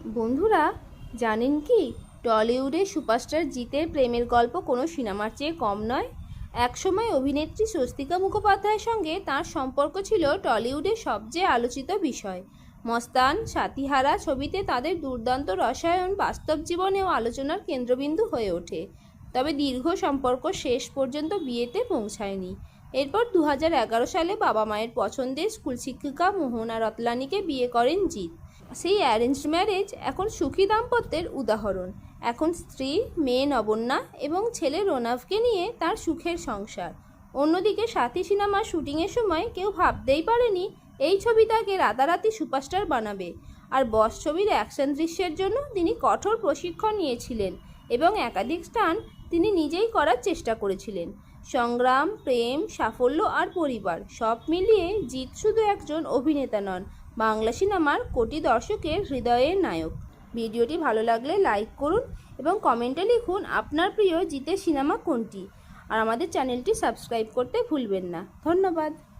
বন্ধুরা, জানেন কি টলিউডে সুপারস্টার জিতের প্রেমের গল্প কোনো সিনেমার চেয়ে কম নয়। একসময় অভিনেত্রী স্বস্তিকা মুখোপাধ্যায়ের সঙ্গে তার সম্পর্ক ছিল টলিউডের সবচেয়ে আলোচিত বিষয়। মস্তান, সাথীহারা ছবিতে তাদের দুর্দান্ত রসায়ন বাস্তব জীবনেও আলোচনার কেন্দ্রবিন্দু হয়ে ওঠে। তবে দীর্ঘ সম্পর্ক শেষ পর্যন্ত বিয়েতে পৌঁছায়নি। এরপর 2011 সালে বাবা মায়ের পছন্দের স্কুল শিক্ষিকা মোহনা রতলানিকে বিয়ে করেন জিৎ। সেই অ্যারেঞ্জড ম্যারেজ এখন সুখী দাম্পত্যের উদাহরণ। এখন স্ত্রী, মেয়ে নবন্যা এবং ছেলে রোনাভকে নিয়ে তার সুখের সংসার। অন্যদিকে সাথী সিনেমার শুটিংয়ের সময় কেউ ভাবতেই পারেনি এই ছবি তাকে রাতারাতি সুপারস্টার বানাবে। আর বস ছবির অ্যাকশন দৃশ্যের জন্য তিনি কঠোর প্রশিক্ষণ নিয়েছিলেন এবং একাধিক স্টান্ট তিনি নিজেই করার চেষ্টা করেছিলেন। সংগ্রাম, প্রেম, সাফল্য আর পরিবার সব মিলিয়ে জিৎ শুধু একজন অভিনেতা নন, বাংলা সিনেমার কোটি দর্শকের হৃদয়ের নায়ক। ভিডিওটি ভালো লাগলে লাইক করুন এবং কমেন্টে লিখুন আপনার প্রিয় জিতের সিনেমা কোনটি। আর আমাদের চ্যানেলটি সাবস্ক্রাইব করতে ভুলবেন না। ধন্যবাদ।